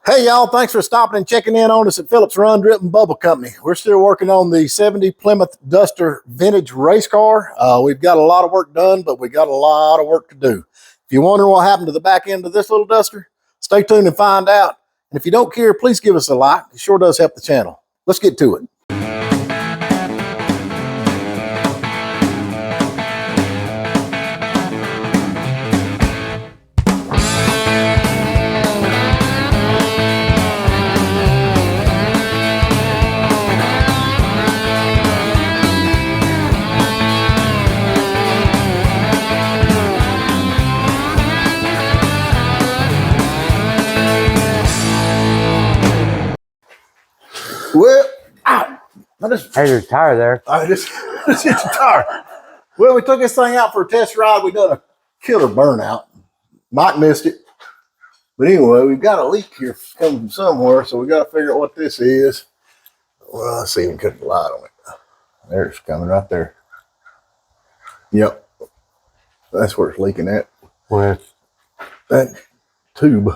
Hey y'all, thanks for stopping and checking in on us at Phillips Run Drip and Bubble Company. We're still working on the 70 Plymouth Duster vintage race car. We've got a lot of work done, but we got a lot of work to do. If you're wondering what happened to the back end of this little duster, stay tuned and find out. And if you don't care, please give us a like. It sure does help the channel. Let's get to it. Well, ow! Hey, your tire there. I just hit the tire. Well, we took this thing out for a test ride. We done a killer burnout. Mike missed it. But anyway, we've got a leak here coming from somewhere, so we got to figure out what this is. Well, let's see if we can cut the light on it. There it's coming right there. Yep. That's where it's leaking at. Where? That tube.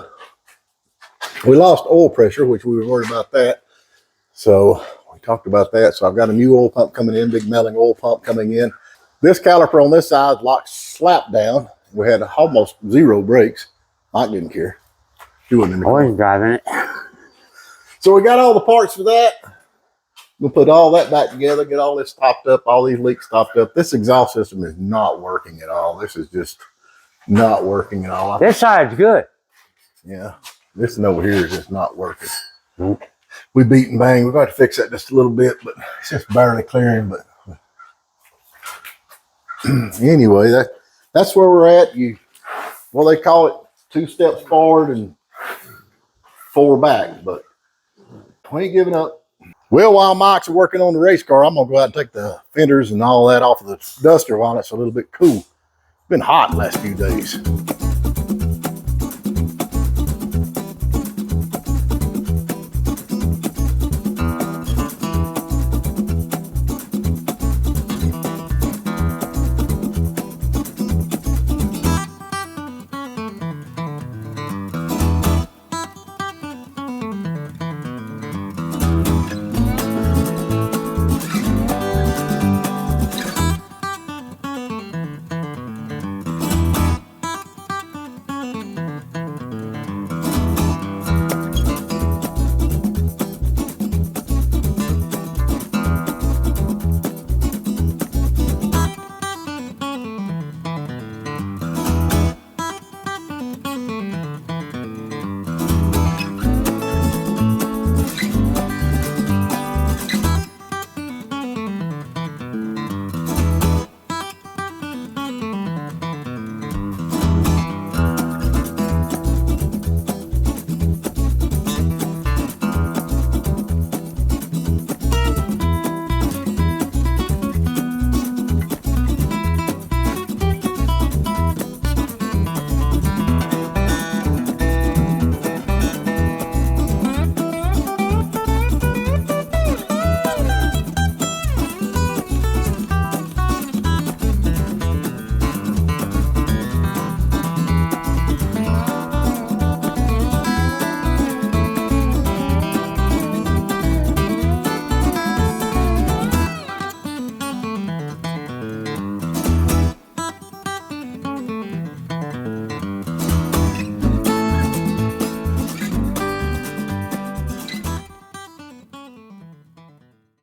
We lost oil pressure, which we were worried about that. So we talked about that. So I've got a new oil pump coming in, big melting oil pump coming in. This caliper on this side is locked slap down. We had almost zero brakes. Mike didn't care. He wasn't in the car. I was driving it. So we got all the parts for that. We'll put all that back together, get all this topped up, all these leaks topped up. This exhaust system is not working at all. This is just not working at all. This side's good. Yeah, this one over here is just not working. Nope. We beat and bang. We've got to fix that just a little bit, but it's just barely clearing. But anyway, that's where we're at. Well, they call it 2 steps forward and 4 back, but we ain't giving up. Well, while Mike's working on the race car, I'm gonna go out and take the fenders and all that off of the duster while it's a little bit cool. It's been hot the last few days.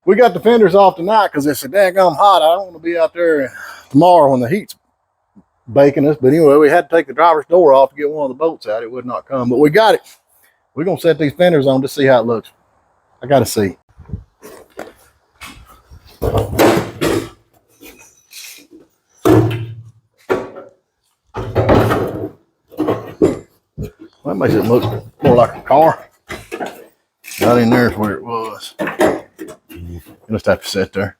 We got the fenders off tonight because it's so daggum hot. I don't want to be out there tomorrow when the heat's baking us. But anyway, we had to take the driver's door off to get one of the bolts out. It would not come, but we got it. We're going to set these fenders on to see how it looks. I got to see. That makes it look more like a car. Right in there is where it was. You just have to sit there.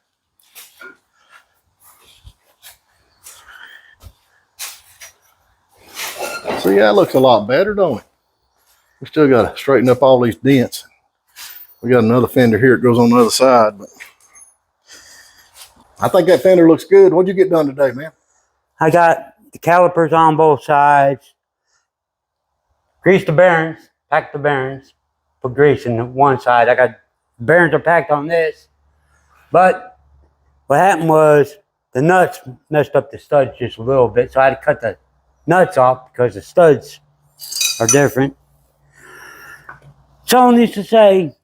So yeah, it looks a lot better, don't it? We still got to straighten up all these dents. We got another fender here. It goes on the other side, but I think that fender looks good. What'd you get done today, man? I got the calipers on both sides, greased the bearings, packed the bearings, put grease in one side. I got bearings are packed on this. But what happened was the nuts messed up the studs just a little bit. So I had to cut the nuts off because the studs are different. Someone needs to say,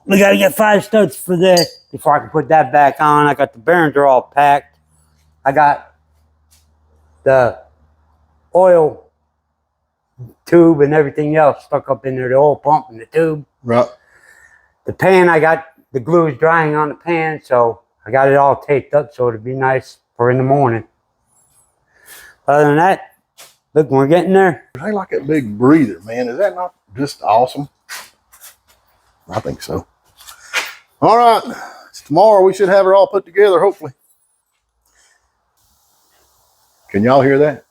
we got to get 5 studs for this before I can put that back on. I got the bearings are all packed. I got the oil tube and everything else stuck up in there, the oil pump and the tube. Right. The pan, I got the glue is drying on the pan, so I got it all taped up so it'll be nice for in the morning. Other than that, look, we're getting there. I like that big breather, man. Is that not just awesome? I think so. All right. Tomorrow we should have it all put together, hopefully. Can y'all hear that?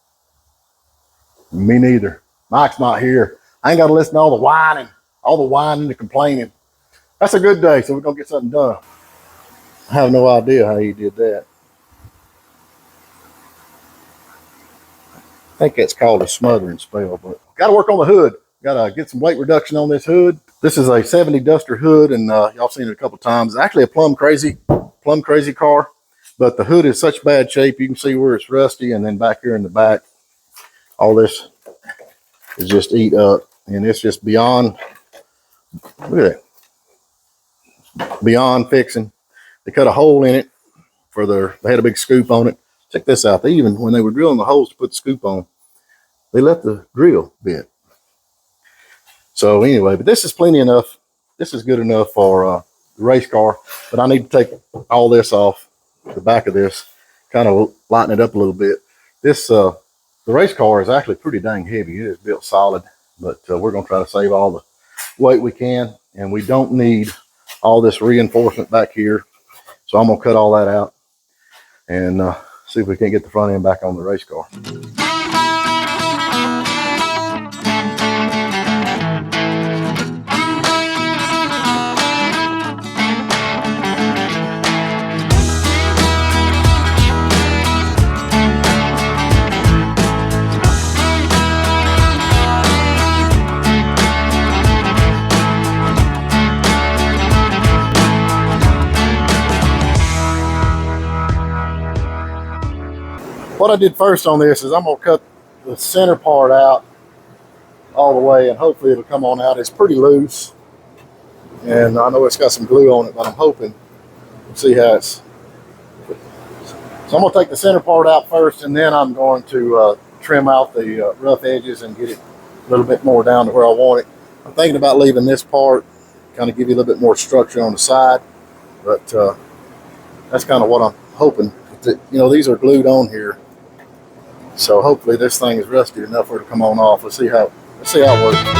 Me neither. Mike's not here. I ain't got to listen to all the whining, the complaining. That's a good day, so we're going to get something done. I have no idea how he did that. I think that's called a smothering spell, but got to work on the hood. Got to get some weight reduction on this hood. This is a 70 Duster hood, and y'all seen it a couple times. It's actually a plum crazy car, but the hood is such bad shape. You can see where it's rusty, and then back here in the back, all this is just eat up, and it's just beyond, look at that, beyond fixing. They cut a hole in it they had a big scoop on it. Check this out. They even, when they were drilling the holes to put the scoop on, they left the drill bit. So anyway, but this is plenty enough. This is good enough for the race car, but I need to take all this off the back of this, kind of lighten it up a little bit. This, the race car is actually pretty dang heavy. It is built solid, but we're going to try to save all the weight we can, and we don't need all this reinforcement back here. So I'm going to cut all that out and see if we can get the front end back on the race car. What I did first on this is I'm going to cut the center part out all the way, and hopefully it'll come on out. It's pretty loose, and I know it's got some glue on it, but I'm hoping to see how it's. So I'm going to take the center part out first, and then I'm going to trim out the rough edges and get it a little bit more down to where I want it. I'm thinking about leaving this part, kind of give you a little bit more structure on the side, but that's kind of what I'm hoping. You know, these are glued on here. So hopefully this thing is rusty enough for it to come on off. Let's see how it works.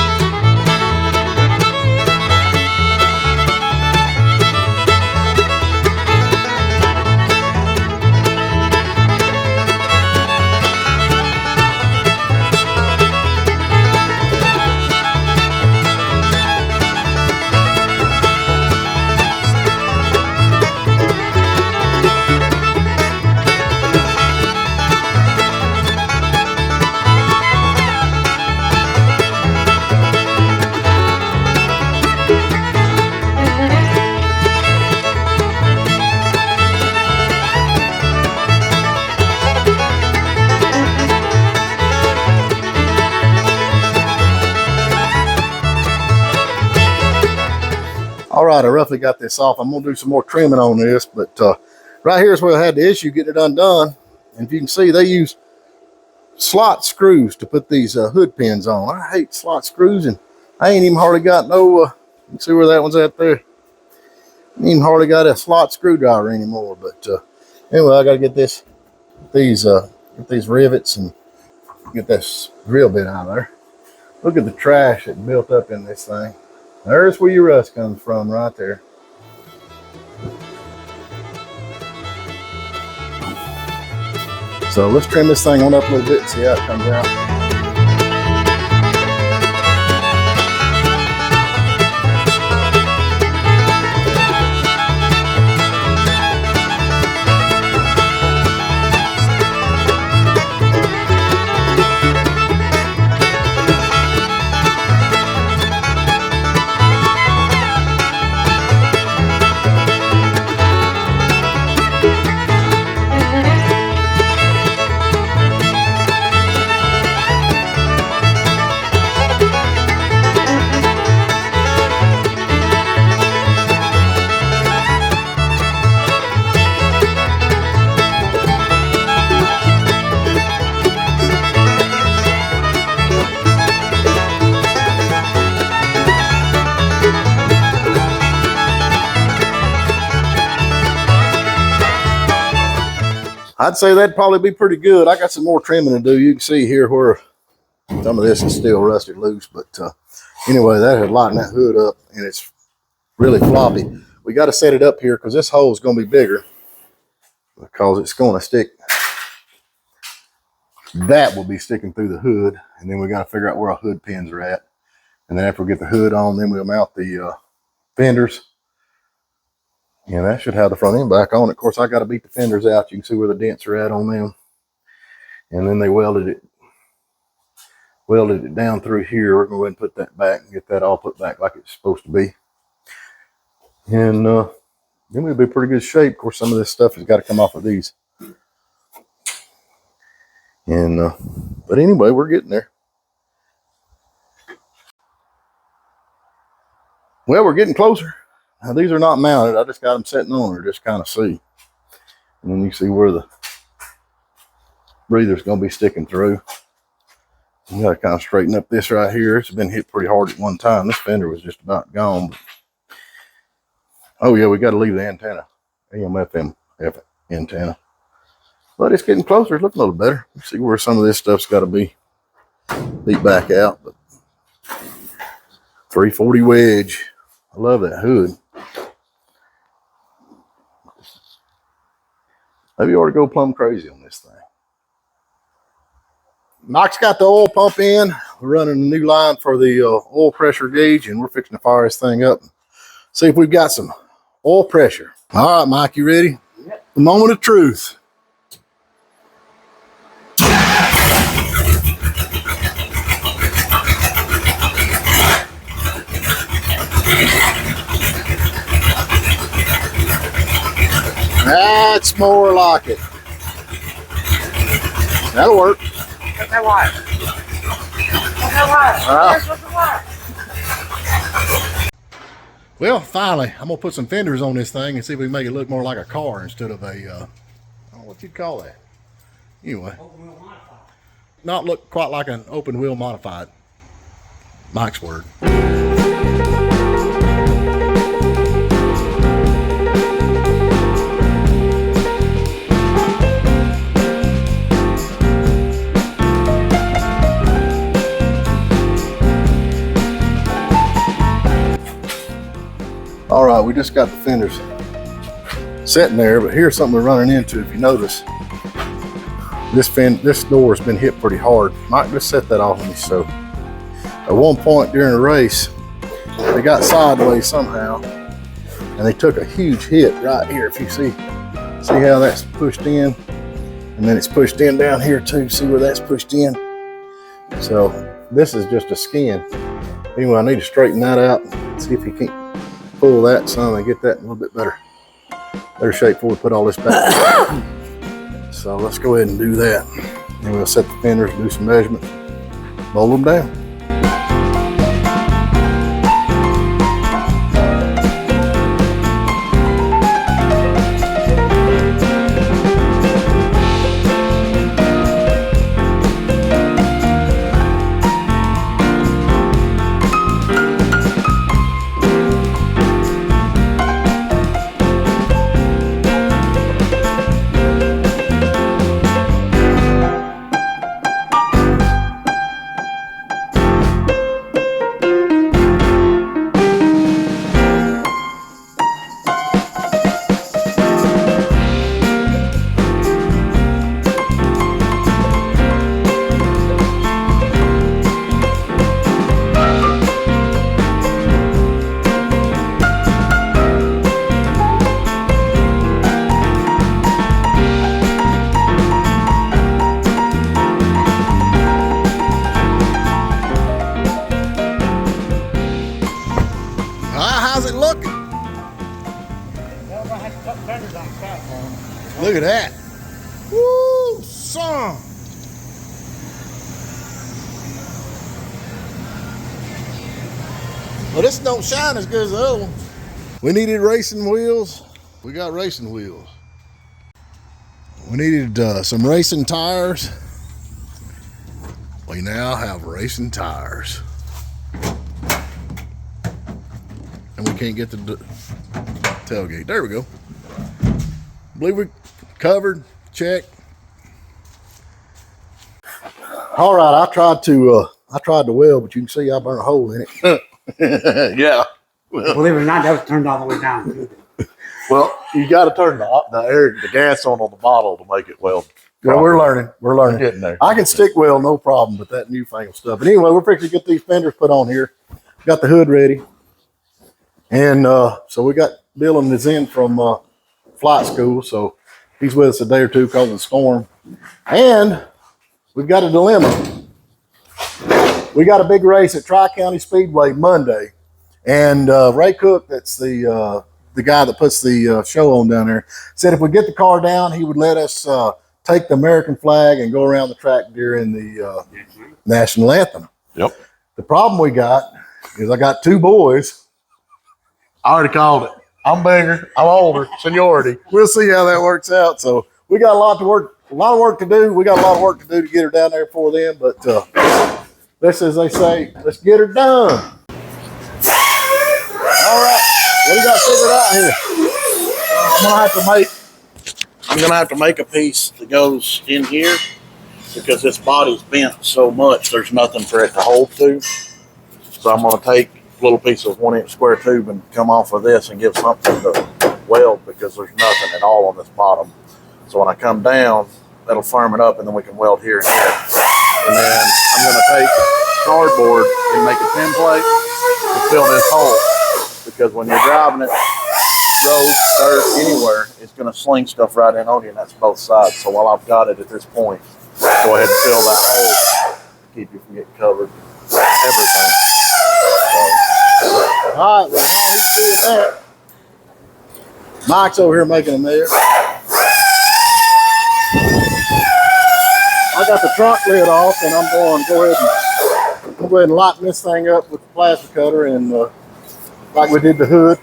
All right, I roughly got this off. I'm gonna do some more trimming on this, but right here is where I had the issue getting it undone. And if you can see, they use slot screws to put these hood pins on. I hate slot screws, and I ain't even hardly got no, you can see where that one's at there. Ain't even hardly got a slot screwdriver anymore, but anyway, I gotta get these rivets and get this drill bit out of there. Look at the trash that built up in this thing. There's where your rust comes from right there. So let's trim this thing on up a little bit and see how it comes out. I'd say that'd probably be pretty good. I got some more trimming to do. You can see here where some of this is still rusted loose, but anyway, that had lightened that hood up, and it's really floppy. We got to set it up here because this hole is going to be bigger because it's going to stick. That will be sticking through the hood, and then we got to figure out where our hood pins are at. And then after we get the hood on, then we'll mount the fenders. And that should have the front end back on. Of course, I got to beat the fenders out. You can see where the dents are at on them. And then they welded it down through here. We're going to go ahead and put that back and get that all put back like it's supposed to be. And then we'll be in pretty good shape. Of course, some of this stuff has got to come off of these. And but anyway, we're getting there. Well, we're getting closer. Now, these are not mounted. I just got them sitting on there, just kind of see. And then you see where the breather's going to be sticking through. You got to kind of straighten up this right here. It's been hit pretty hard at one time. This fender was just about gone. But, oh yeah, we got to leave the antenna, AM/FM antenna. But it's getting closer. It's looking a little better. You see where some of this stuff's got to be beat back out. But 340 wedge. I love that hood. Maybe you ought to go plumb crazy on this thing. Mike's got the oil pump in. We're running a new line for the oil pressure gauge, and we're fixing to fire this thing up. See if we've got some oil pressure. All right, Mike, you ready? Yep. The moment of truth. That's more like it. That'll work. What's that wire? What's that wire? Well, finally, I'm going to put some fenders on this thing and see if we can make it look more like a car instead of a, I don't know what you'd call that. Anyway. Open wheel modified. Not look quite like an open wheel modified. Mike's word. All right, we just got the fenders sitting there, but here's something we're running into. If you notice, this door has been hit pretty hard. Mike, just set that off on me. So at one point during the race, they got sideways somehow, and they took a huge hit right here. If you see how that's pushed in, and then it's pushed in down here too. See where that's pushed in? So this is just a skin. Anyway, I need to straighten that out. See if you can't pull that some and get that in a little bit better shape before we put all this back. So let's go ahead and do that. And we'll set the fenders, do some measurements, mold them down. How's it looking? Look at that. Woo, son. Well, this don't shine as good as the other one. We needed racing wheels. We got racing wheels. We needed some racing tires. We now have racing tires. And we can't get the tailgate. There we go. Believe we covered. Check. All right, I tried to weld, but you can see I burned a hole in it. Yeah. Believe it or not, that was turned all the way down. Well, you got to turn the gas on the bottle to make it weld. Yeah, we're learning. We're learning. We're getting there. I can stick weld, no problem, but that newfangled stuff. But anyway, we're fixing to get these fenders put on here. Got the hood ready. And so we got Dylan is in from flight school, so he's with us a day or two because of the storm. And we've got a dilemma. We got a big race at Tri-County Speedway Monday. And Ray Cook, that's the guy that puts the show on down there, said if we get the car down, he would let us take the American flag and go around the track during the national anthem. Yep. The problem we got is I got two boys. I already called it. I'm bigger. I'm older. Seniority. We'll see how that works out. So we got a lot of work to do. We got a lot of work to do to get her down there for them. But let's, as they say, let's get her done. All right, what do you got figured out here? I'm gonna have to make a piece that goes in here because this body's bent so much there's nothing for it to hold to. So I'm gonna take a little piece of 1 inch square tube and come off of this and give something to weld because there's nothing at all on this bottom. So when I come down, that'll firm it up and then we can weld here and here. And then I'm gonna take cardboard and make a template to fill this hole. Because when you're driving it, road, dirt, anywhere, it's going to sling stuff right in on you, and that's both sides. So while I've got it at this point, go ahead and fill that hole to keep you from getting covered. Everything. So. All right, well, now he's doing that. Mike's over here making a mess. I got the trunk lid off, and I'm going to go ahead and lighten this thing up with the plastic cutter and like we did the hood,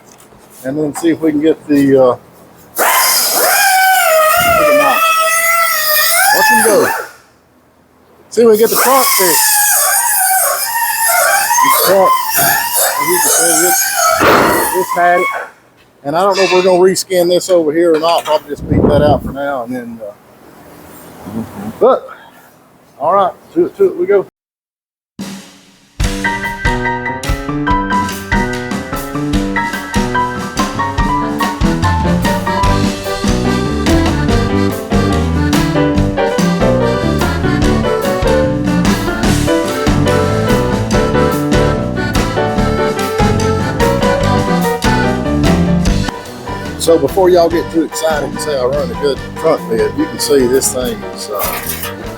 and then see if we can get the look at Mike. Watch him go. See if we can get the trunk fixed. The trunk, as you can see, this had it. And I don't know if we're gonna reskin this over here or not. Probably just beat that out for now, and then but all right, to it we go. So before y'all get too excited and say I run a good front bed, you can see this thing is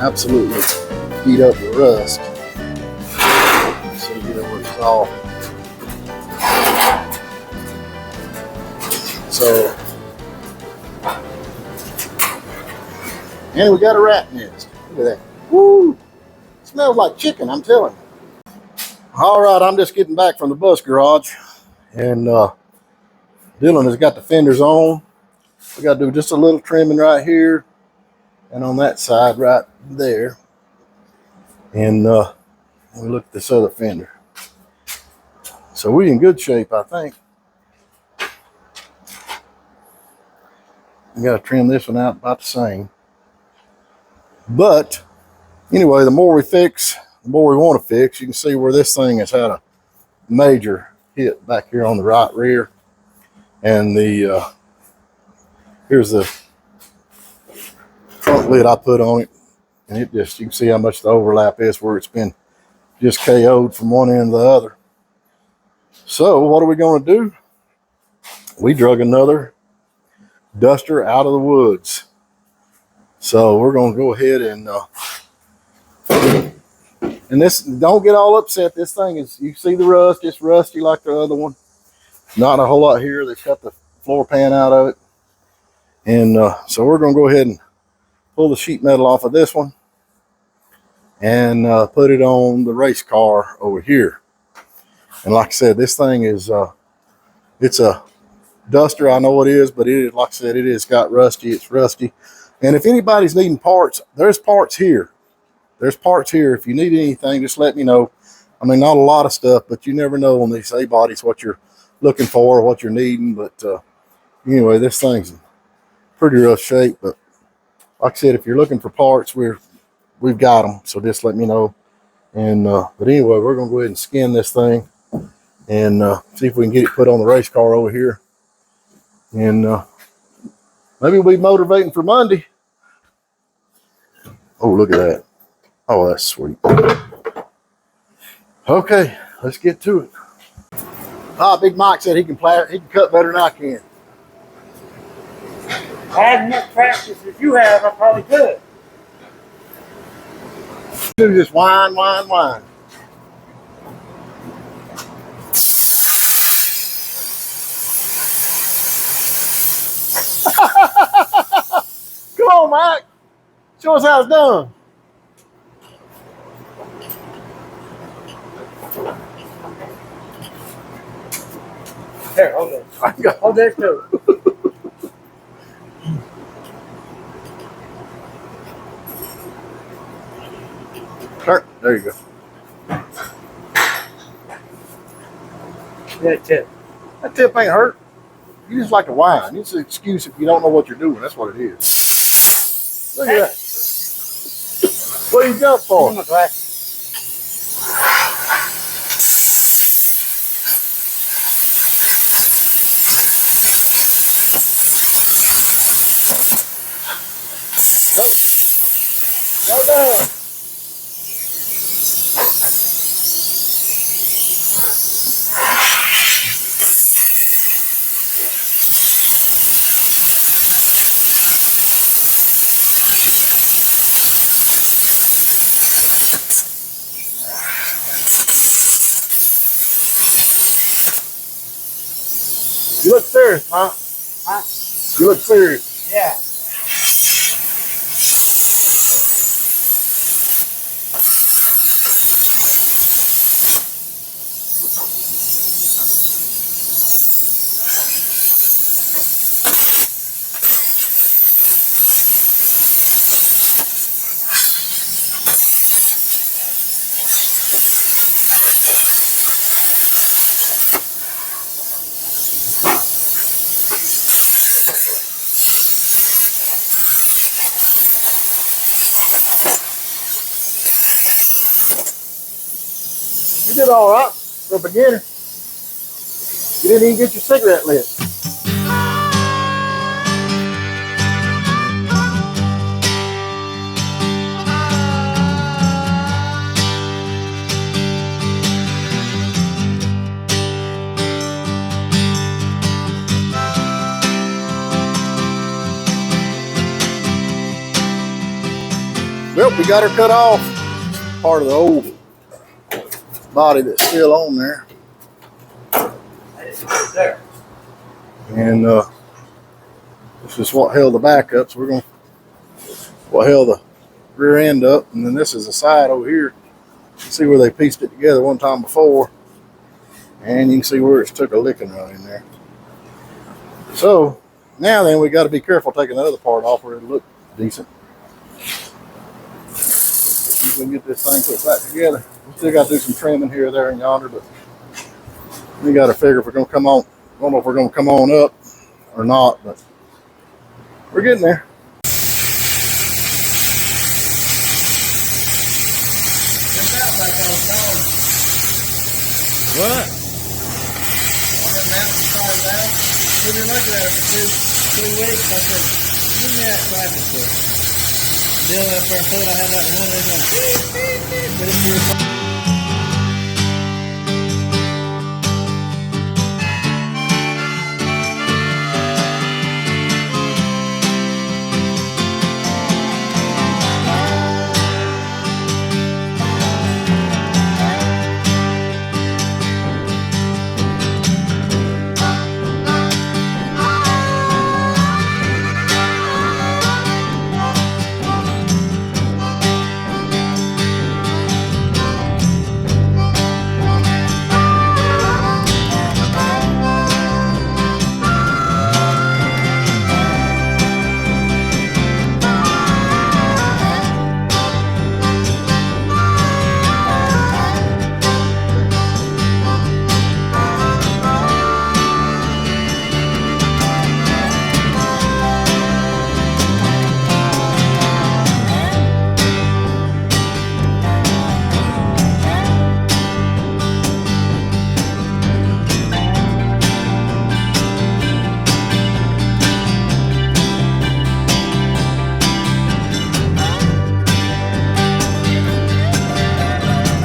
absolutely beat up with rust. So you know what it's all. So, and we got a rat nest. Look at that. Woo! It smells like chicken, I'm telling you. All right, I'm just getting back from the bus garage, and Dylan has got the fenders on. We got to do just a little trimming right here and on that side right there. And we look at this other fender. So we're in good shape, I think. We got to trim this one out about the same. But anyway, the more we fix, the more we want to fix. You can see where this thing has had a major hit back here on the right rear. And the here's the front lid I put on it, and it just, you can see how much the overlap is where it's been just KO'd from one end to the other. So what are we going to do? We drug another Duster out of the woods. So we're going to go ahead and this, don't get all upset. This thing is, you see the rust, it's rusty like the other one. Not a whole lot here. They cut the floor pan out of it. And so we're going to go ahead and pull the sheet metal off of this one and put it on the race car over here. And like I said, this thing is, it's a Duster. I know it is, but it is, like I said, it is got rusty. It's rusty. And if anybody's needing parts, there's parts here. There's parts here. If you need anything, just let me know. I mean, not a lot of stuff, but you never know on these A-bodies what you're looking for or what you're needing. But anyway, this thing's in pretty rough shape. But like I said, if you're looking for parts, we're we've got them. So just let me know. And but anyway, we're gonna go ahead and skin this thing and see if we can get it put on the race car over here. And maybe we'll be motivating for Monday. Oh, look at that. Oh, that's sweet. Okay, let's get to it. Big Mike said he can cut better than I can. I had as much practice as you have, I probably could. Do just whine. Come on, Mike. Show us how it's done. Here, hold it. Hold this too. There you go. That tip. That tip ain't hurt. You just like to whine. It's an excuse if you don't know what you're doing. That's what it is. Look at that. What do you jump for? Give me my glasses. Well done. You look serious, huh? Huh? You look serious. Yeah. You did all right for a beginner. You didn't even get your cigarette lit. Well, we got her cut off. Part of the old body that's still on there. There. And this is what held the back up. So we're going to what held the rear end up. And then this is the side over here. You can see where they pieced it together one time before. And you can see where it's took a licking right in there. So now then we got to be careful taking the other part off where it look decent. We can get this thing put back together. We still got to do some trimming here, there, and yonder, but we got to figure if we're going to come on. I don't know if we're going to come on up or not, but we're getting there. What? One of them mountain cars out. We've been looking at it for 2-3 weeks. I said, give me that practice book. Bill up there and put it, I had that one there going, beep, beep, beep. But if you're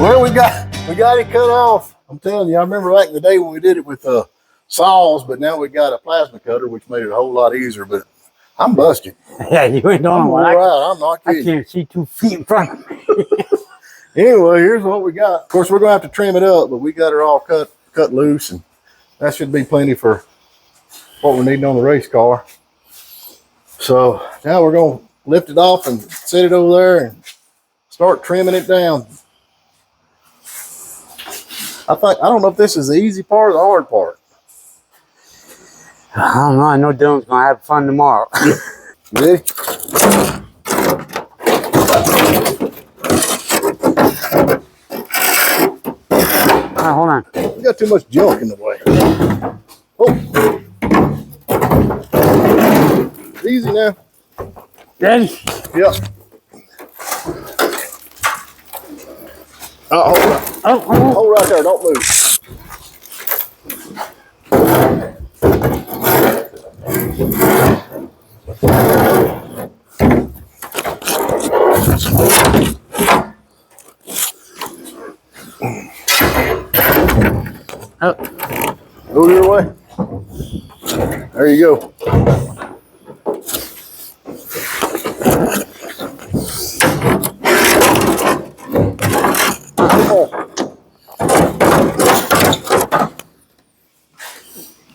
Well, we got it cut off. I'm telling you, I remember back in the day when we did it with saws, but now we got a plasma cutter, which made it a whole lot easier. But I'm busted. Yeah, you ain't the only I'm one. I'm not I kidding. can't see 2 feet in front of me. Anyway, here's what we got. Of course, we're gonna have to trim it up, but we got her all cut loose, and that should be plenty for what we're needing on the race car. So now we're gonna lift it off and set it over there and start trimming it down. I don't know if this is the easy part or the hard part. I don't know. I know Dylan's gonna have fun tomorrow. You ready? Right, hold on. We got too much junk in the way. Oh, easy now. Ready? Yep. Hold right. Hold right there. Don't move. Oh. Go your way. There you go.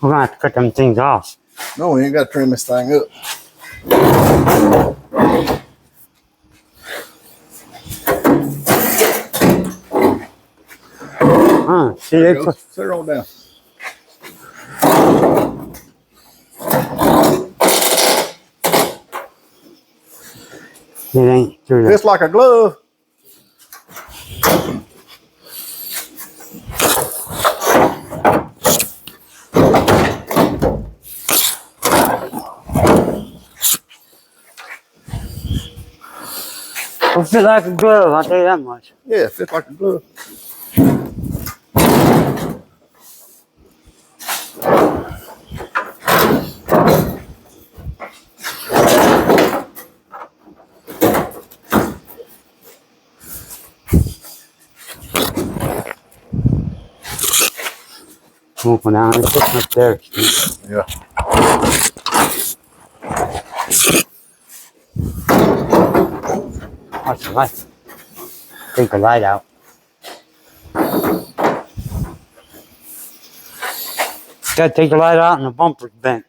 We're gonna have to cut them things off. No, we ain't got to trim this thing up. See, they put, Sit her on down. it ain't through Fits like a glove. It'll fit like a glove, I'll tell you that much. Yeah, it fits like a glove. Moving down, it's sitting up there. Yeah. Watch the light. Take the light out. Gotta take the light out and the bumper's bent.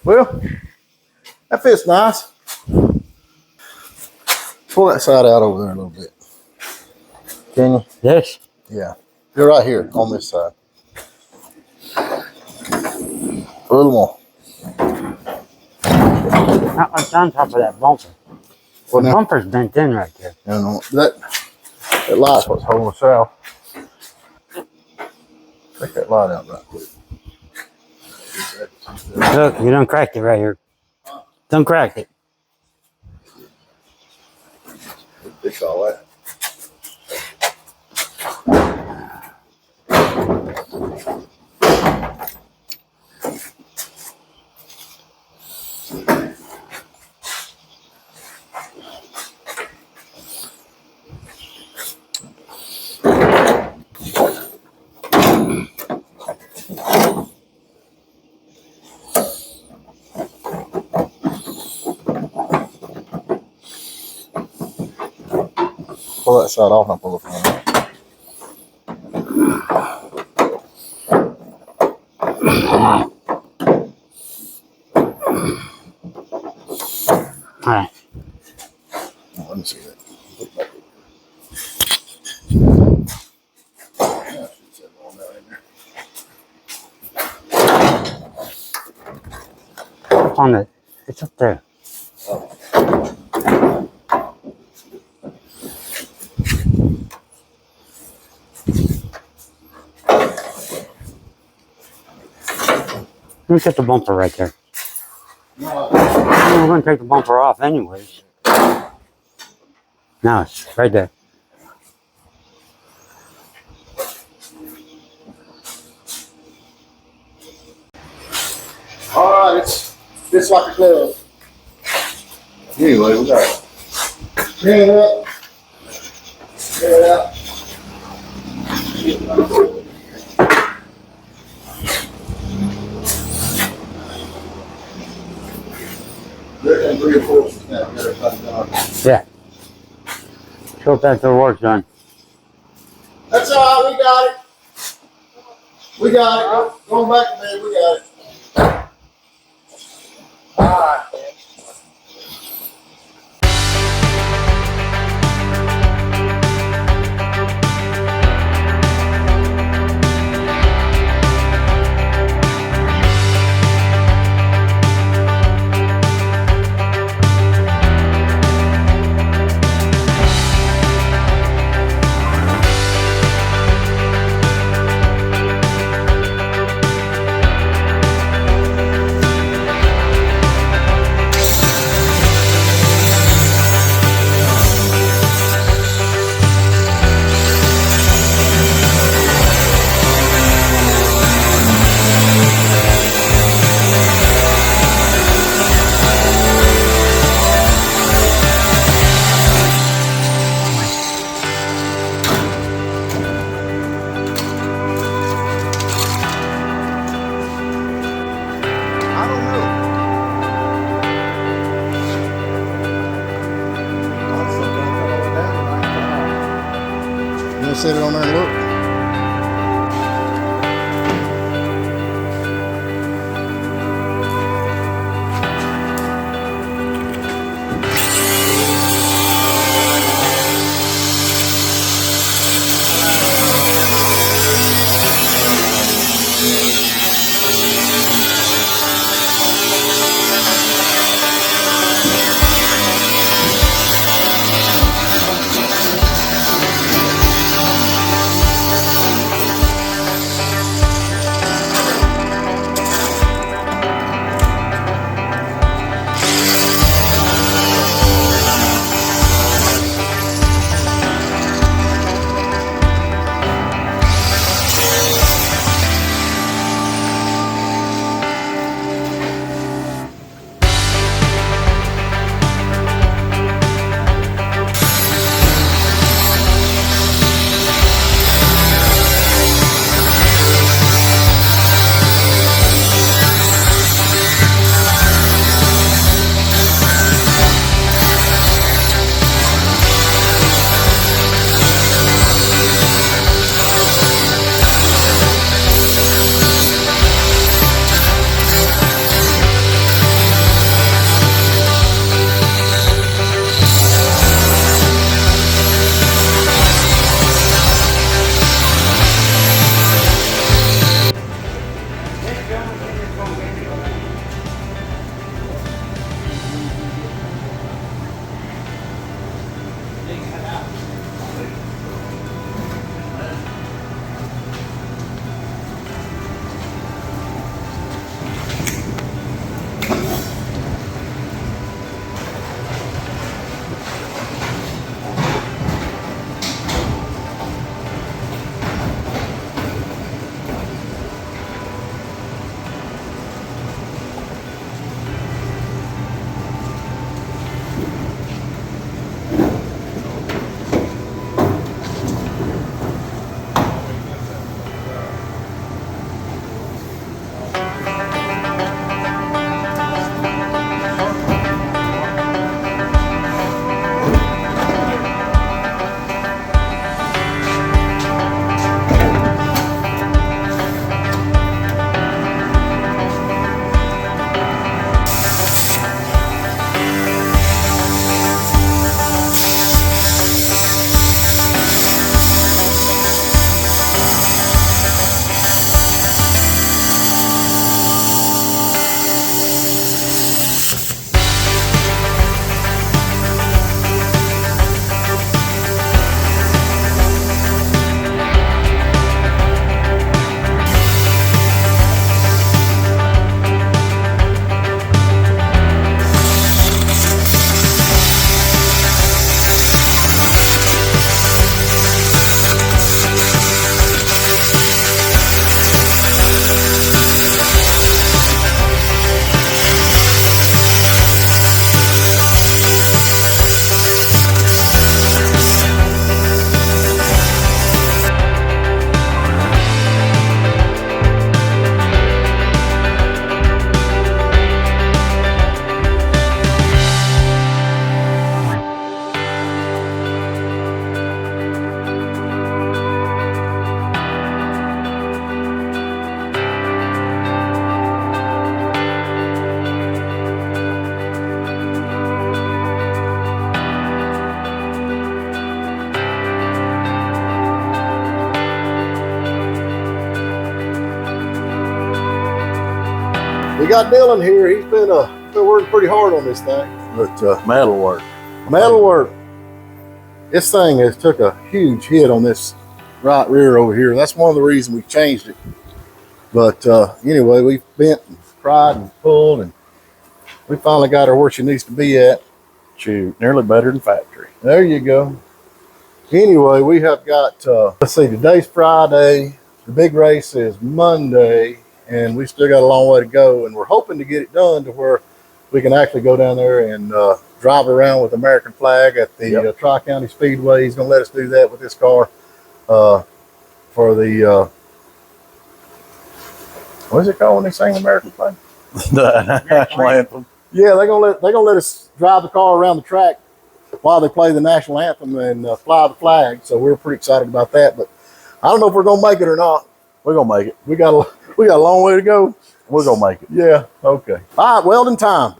Well, that fits nice. Pull that side out over there a little bit. Can you? This? Yeah. You're right here on this side. A little more. Not much on top of that bumper. Well, The now, bumper's bent in right there. that light's what's holding us out. Take that light out right quick. Look, you done cracked it right here. Done cracked it. Fix all that. Pull that side off and pull it from there. All right. Oh, let me see that. It's on it. It's up there. Let me get the bumper right there. We're going to take the bumper off anyways. Now it's right there. All right, it's like a glove. Anyway, we got Clean it up. Clean it out. They're in 3 or 4 now. Get everybody done. Yeah. Hope that's the work done. That's all right. We got it. We got it. Going back to bed. We got it. All right. I don't know. You want to set it on there and look? We got Dylan here. He's been working pretty hard on this thing. But Metal work. metal work. This thing has took a huge hit on this right rear over here. That's one of the reasons we changed it. But anyway, we bent and pried and pulled, and we finally got her where she needs to be at. Shoot, nearly better than factory. There you go. Anyway, we have got, let's see, today's Friday. The big race is Monday, and we still got a long way to go. And we're hoping to get it done to where we can actually go down there and drive around with American flag at the Tri-County Speedway. He's going to let us do that with this car for the, what is it called when they sing American flag? The national anthem. Yeah, they're gonna let us drive the car around the track while they play the national anthem and fly the flag. So we're pretty excited about that. But I don't know if we're gonna make it or not. We're gonna make it. We got a long way to go. We're gonna make it. Yeah. Okay. All right. Welding time.